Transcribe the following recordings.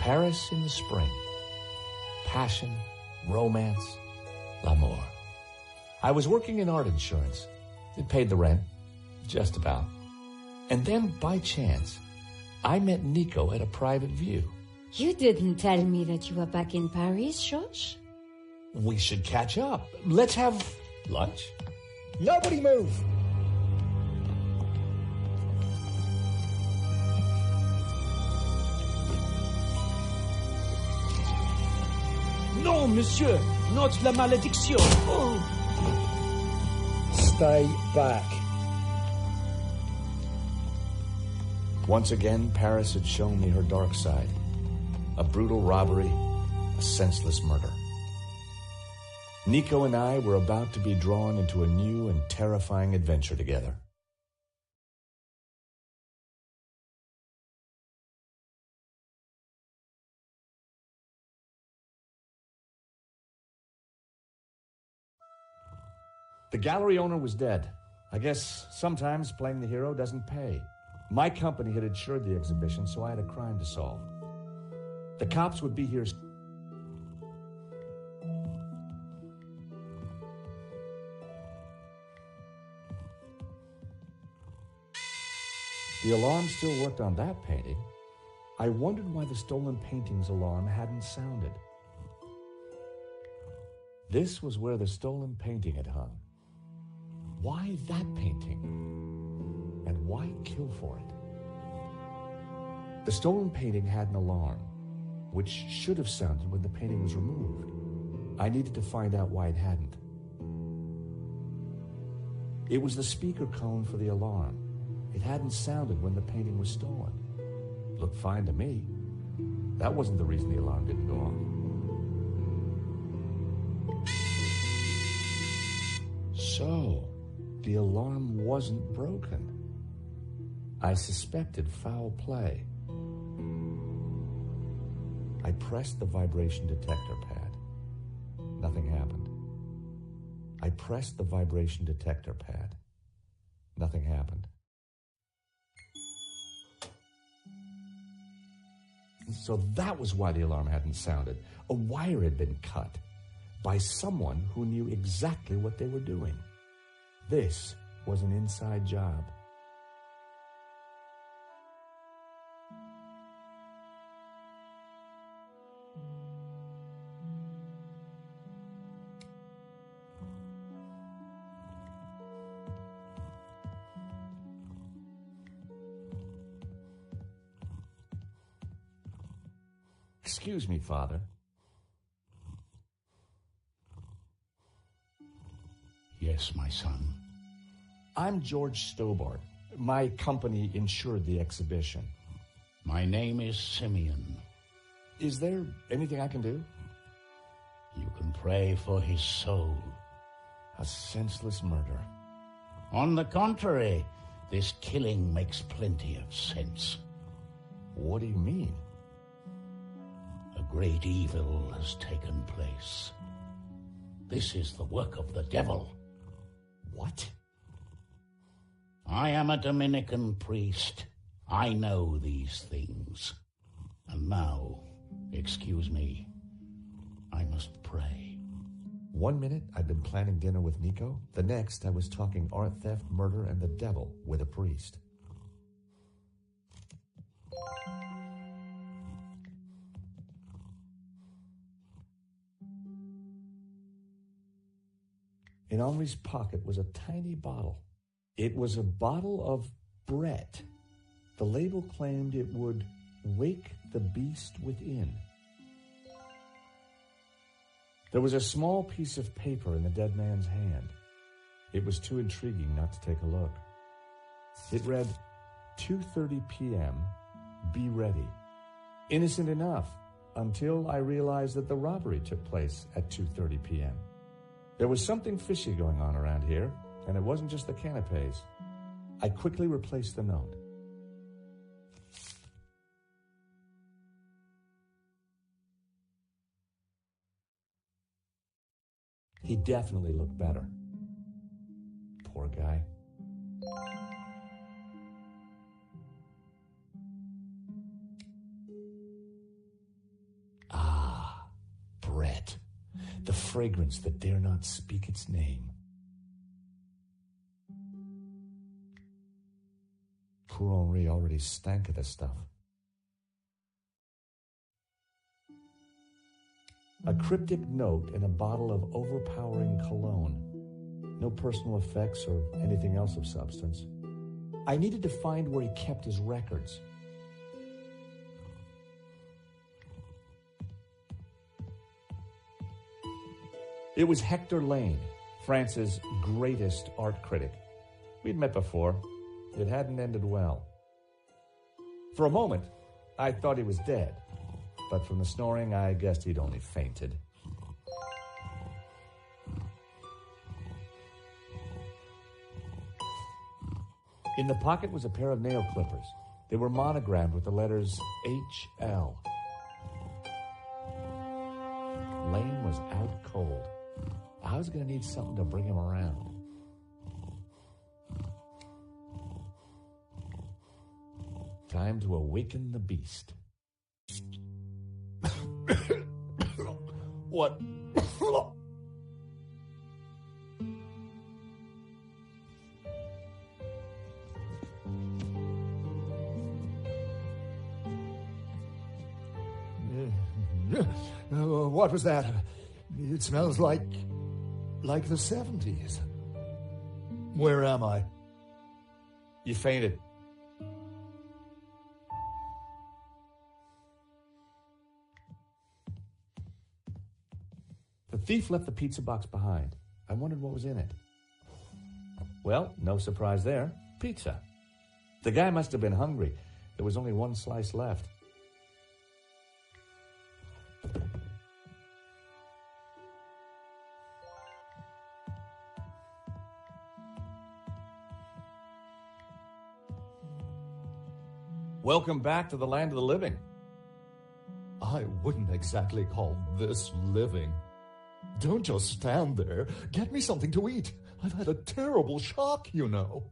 Paris in the spring. Passion, romance, l'amour. I was working in art insurance. It paid the rent, just about. And then, by chance, I met Nico at a private view. You didn't tell me that you were back in Paris, George? We should catch up. Let's have lunch. Nobody move! Non, monsieur, not la malédiction. Oh. Stay back. Once again, Paris had shown me her dark side. A brutal robbery, a senseless murder. Nico and I were about to be drawn into a new and terrifying adventure together. The gallery owner was dead. I guess sometimes playing the hero doesn't pay. My company had insured the exhibition, so I had a crime to solve. The cops would be here. The alarm still worked on that painting. I wondered why the stolen painting's alarm hadn't sounded. This was where the stolen painting had hung. Why that painting? And why kill for it? The stolen painting had an alarm, which should have sounded when the painting was removed. I needed to find out why it hadn't. It was the speaker cone for the alarm. It hadn't sounded when the painting was stolen. Looked fine to me. That wasn't the reason the alarm didn't go off. So, the alarm wasn't broken. I suspected foul play. I pressed the vibration detector pad. Nothing happened. I pressed the vibration detector pad. Nothing happened. So that was why the alarm hadn't sounded. A wire had been cut by someone who knew exactly what they were doing. This was an inside job. Excuse me, Father. Yes, my son. I'm George Stobart. My company insured the exhibition. My name is Simeon. Is there anything I can do? You can pray for his soul. A senseless murder. On the contrary, this killing makes plenty of sense. What do you mean? A great evil has taken place. This is the work of the devil. What? I am a Dominican priest. I know these things. And now, excuse me, I must pray. 1 minute, I'd been planning dinner with Nico. The next, I was talking art theft, murder, and the devil with a priest. In Henri's pocket was a tiny bottle. It was a bottle of Brett. The label claimed it would wake the beast within. There was a small piece of paper in the dead man's hand. It was too intriguing not to take a look. It read, 2:30 p.m., be ready. Innocent enough, until I realized that the robbery took place at 2:30 p.m. There was something fishy going on around here, and it wasn't just the canapes. I quickly replaced the note. He definitely looked better. Poor guy. the fragrance that dare not speak its name. Poor Henri already stank of this stuff. A cryptic note in a bottle of overpowering cologne. No personal effects or anything else of substance. I needed to find where he kept his records. It was Hector Lane, France's greatest art critic. We'd met before. It hadn't ended well. For a moment, I thought he was dead, but from the snoring, I guessed he'd only fainted. In the pocket was a pair of nail clippers. They were monogrammed with the letters HL. Lane was out cold. I was going to need something to bring him around. Time to awaken the beast. What? What was that? It smells like the 70s. Where am I? You fainted. The thief left the pizza box behind. I wondered what was in it. Well, no surprise there. Pizza. The guy must have been hungry. There was only one slice left. Welcome back to the land of the living. I wouldn't exactly call this living. Don't just stand there. Get me something to eat. I've had a terrible shock, you know.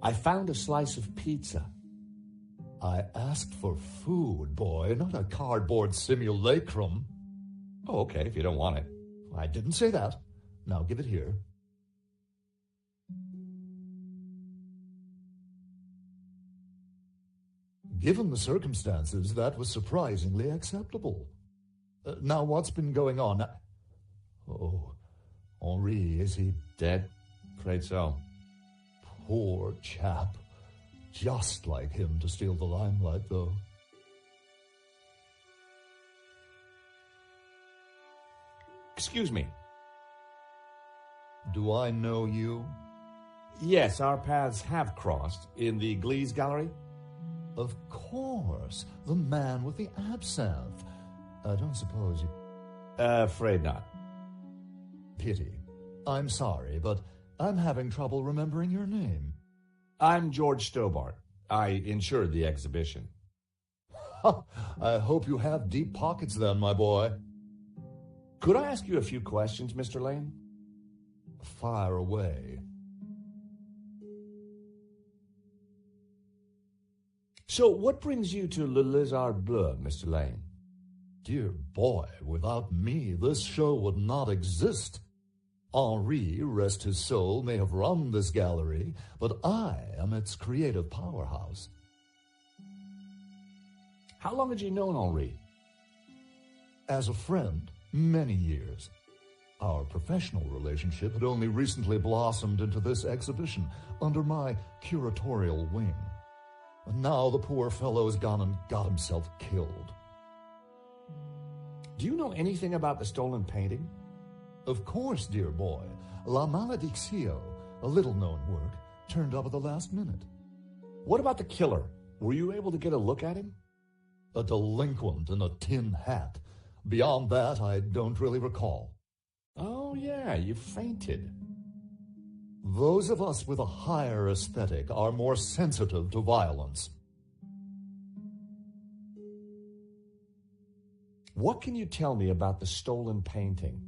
I found a slice of pizza. I asked for food, boy, not a cardboard simulacrum. Oh, okay, if you don't want it. I didn't say that. Now give it here. Given the circumstances, that was surprisingly acceptable. Now, what's been going on? Oh, Henri, is he dead? Afraid so. Poor chap. Just like him to steal the limelight, though. Excuse me. Do I know you? Yes, our paths have crossed in the Glees Gallery. Of course, the man with the absinthe. I don't suppose you... Afraid not. Pity. I'm sorry, but I'm having trouble remembering your name. I'm George Stobart. I insured the exhibition. I hope you have deep pockets then, my boy. Could I ask you a few questions, Mr. Lane? Fire away. So, what brings you to Le Lézard Bleu, Mr. Lane? Dear boy, without me, this show would not exist. Henri, rest his soul, may have run this gallery, but I am its creative powerhouse. How long had you known Henri? As a friend, many years. Our professional relationship had only recently blossomed into this exhibition under my curatorial wing. And now the poor fellow's gone and got himself killed. Do you know anything about the stolen painting? Of course, dear boy. La Maledictio, a little-known work, turned up at the last minute. What about the killer? Were you able to get a look at him? A delinquent in a tin hat. Beyond that, I don't really recall. Oh, yeah, you fainted. Those of us with a higher aesthetic are more sensitive to violence. What can you tell me about the stolen painting?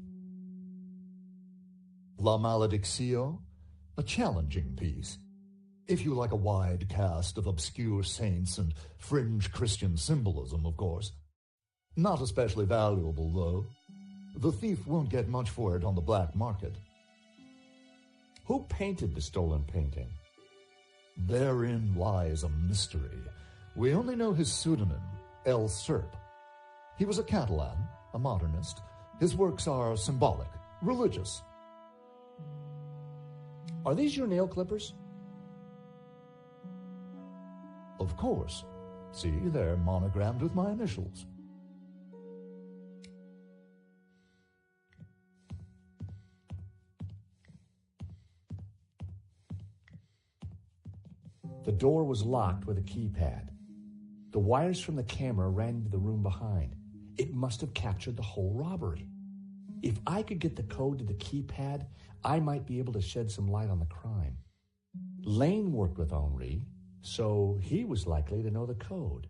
La Maledictio, a challenging piece. If you like a wide cast of obscure saints and fringe Christian symbolism, of course. Not especially valuable, though. The thief won't get much for it on the black market. Who painted the stolen painting? Therein lies a mystery. We only know his pseudonym, El Serp. He was a Catalan, a modernist. His works are symbolic, religious. Are these your nail clippers? Of course. See, they're monogrammed with my initials. The door was locked with a keypad. The wires from the camera ran into the room behind. It must have captured the whole robbery. If I could get the code to the keypad, I might be able to shed some light on the crime. Lane worked with Henri, so he was likely to know the code.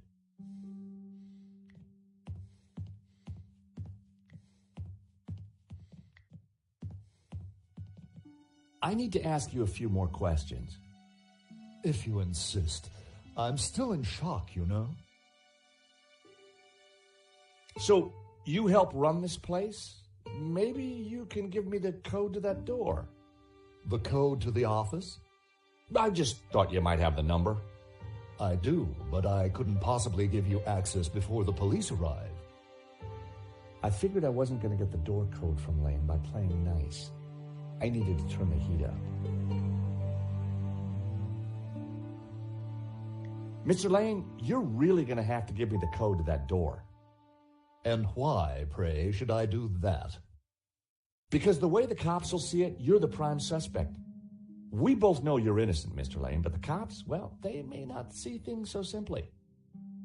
I need to ask you a few more questions. If you insist. I'm still in shock, you know. So, you help run this place? Maybe you can give me the code to that door. The code to the office? I just thought you might have the number. I do, but I couldn't possibly give you access before the police arrive. I figured I wasn't going to get the door code from Lane by playing nice. I needed to turn the heat up. Mr. Lane, you're really going to have to give me the code to that door. And why, pray, should I do that? Because the way the cops will see it, you're the prime suspect. We both know you're innocent, Mr. Lane, but the cops, well, they may not see things so simply.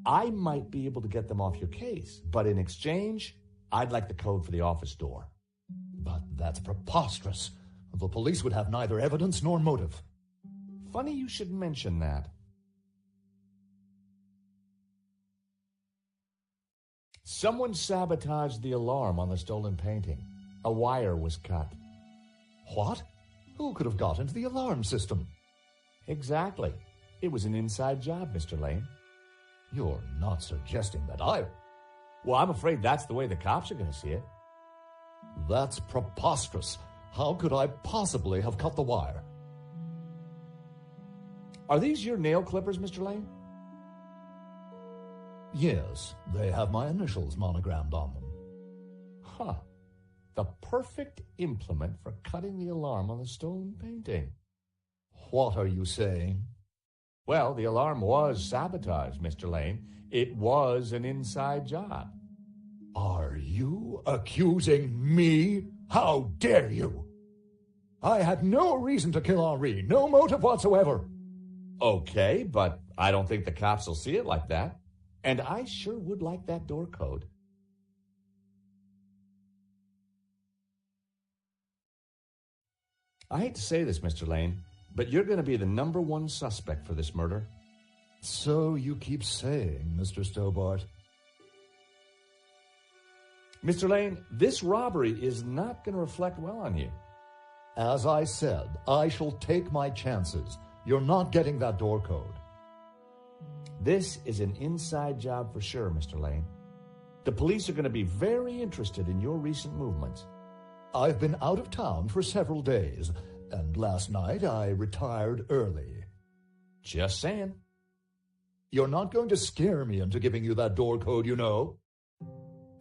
I might be able to get them off your case, but in exchange, I'd like the code for the office door. But that's preposterous. The police would have neither evidence nor motive. Funny you should mention that. Someone sabotaged the alarm on the stolen painting. A wire was cut. What? Who could have got into the alarm system? Exactly. It was an inside job, Mr. Lane. You're not suggesting that I... Well, I'm afraid that's the way the cops are going to see it. That's preposterous. How could I possibly have cut the wire? Are these your nail clippers, Mr. Lane? Yes, they have my initials monogrammed on them. Huh. The perfect implement for cutting the alarm on the stolen painting. What are you saying? Well, the alarm was sabotaged, Mr. Lane. It was an inside job. Are you accusing me? How dare you? I had no reason to kill Henri, no motive whatsoever. Okay, but I don't think the cops will see it like that. And I sure would like that door code. I hate to say this, Mr. Lane, but you're going to be the #1 suspect for this murder. So you keep saying, Mr. Stobart. Mr. Lane, this robbery is not going to reflect well on you. As I said, I shall take my chances. You're not getting that door code. This is an inside job for sure, Mr. Lane. The police are going to be very interested in your recent movements. I've been out of town for several days, and last night I retired early. Just saying. You're not going to scare me into giving you that door code, you know.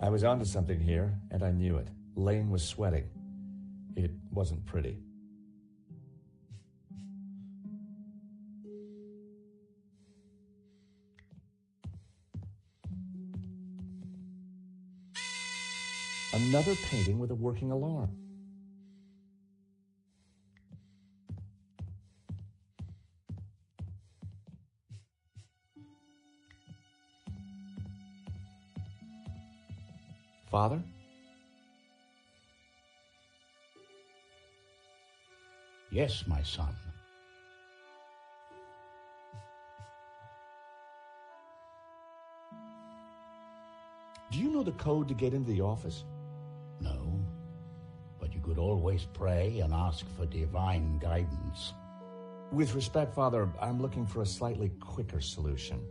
I was onto something here, and I knew it. Lane was sweating. It wasn't pretty. Another painting with a working alarm. Father? Yes, my son. Do you know the code to get into the office? No, but you could always pray and ask for divine guidance. With respect, Father, I'm looking for a slightly quicker solution.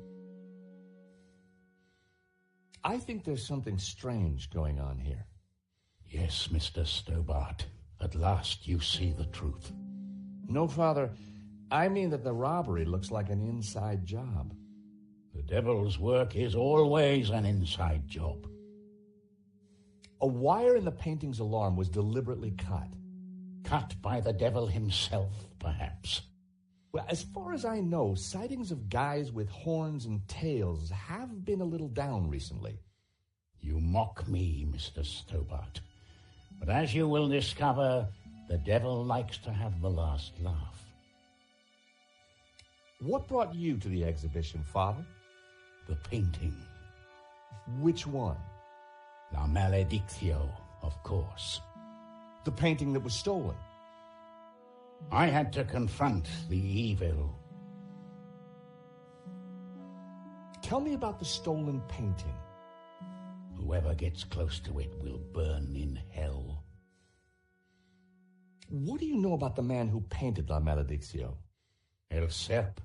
I think there's something strange going on here. Yes, Mr. Stobart. At last you see the truth. No, Father. I mean that the robbery looks like an inside job. The devil's work is always an inside job. A wire in the painting's alarm was deliberately cut. Cut by the devil himself, perhaps. Well, as far as I know, sightings of guys with horns and tails have been a little down recently. You mock me, Mr. Stobart. But as you will discover, the devil likes to have the last laugh. What brought you to the exhibition, Father? The painting. Which one? La Maledictio, of course. The painting that was stolen. I had to confront the evil. Tell me about the stolen painting. Whoever gets close to it will burn in hell. What do you know about the man who painted La Maledictio? El Serp.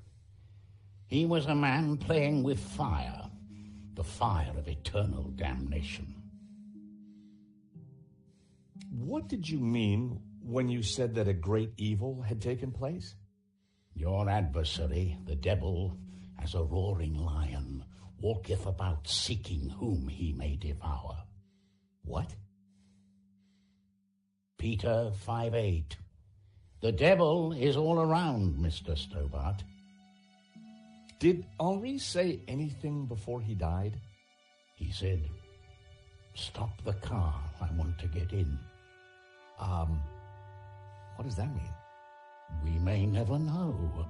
He was a man playing with fire, the fire of eternal damnation. What did you mean when you said that a great evil had taken place? Your adversary, the devil, as a roaring lion, walketh about seeking whom he may devour. What? Peter 5:8. The devil is all around, Mr. Stobart. Did Henri say anything before he died? He said, "Stop the car, I want to get in." What does that mean? We may never know.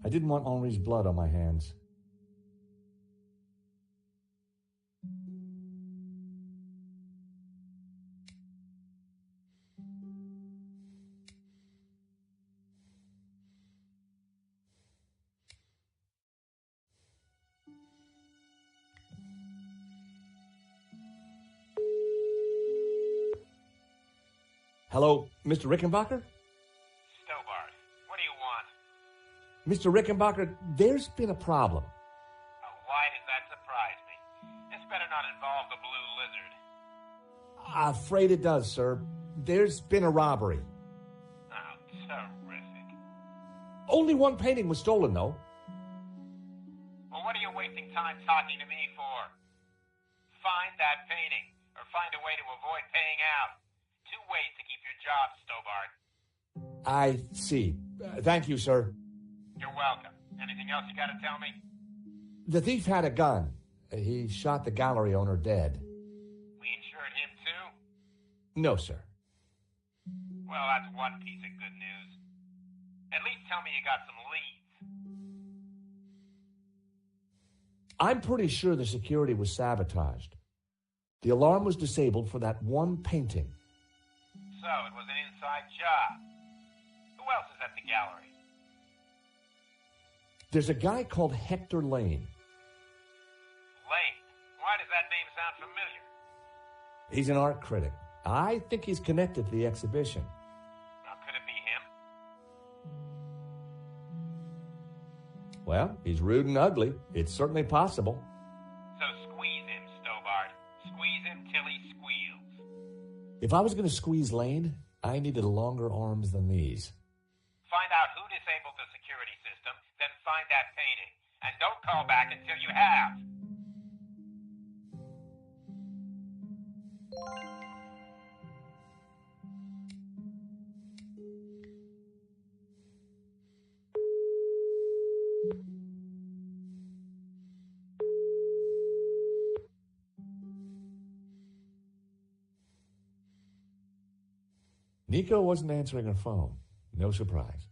I didn't want Henri's blood on my hands. Hello, Mr. Rickenbacker? Stobart, what do you want? Mr. Rickenbacker, there's been a problem. Why does that surprise me? This better not involve the Blue Lizard. Afraid it does, sir. There's been a robbery. Oh, terrific. Only one painting was stolen, though. Well, what are you wasting time talking to me for? Find that painting, or find a way to avoid paying out. Two ways to keep your job, Stobart. I see. Thank you, sir. You're welcome. Anything else you gotta tell me? The thief had a gun. He shot the gallery owner dead. We insured him too? No, sir. Well, that's one piece of good news. At least tell me you got some leads. I'm pretty sure the security was sabotaged. The alarm was disabled for that one painting. So, it was an inside job. Who else is at the gallery? There's a guy called Hector Lane. Lane. Why does that name sound familiar? He's an art critic. I think he's connected to the exhibition. Now, could it be him? Well, he's rude and ugly. It's certainly possible. So squeeze him, Stobart. Squeeze him till he squeals. If I was going to squeeze Lane, I needed longer arms than these. Find out who disabled the security system, then find that painting. And don't call back until you have. Nico wasn't answering her phone. No surprise.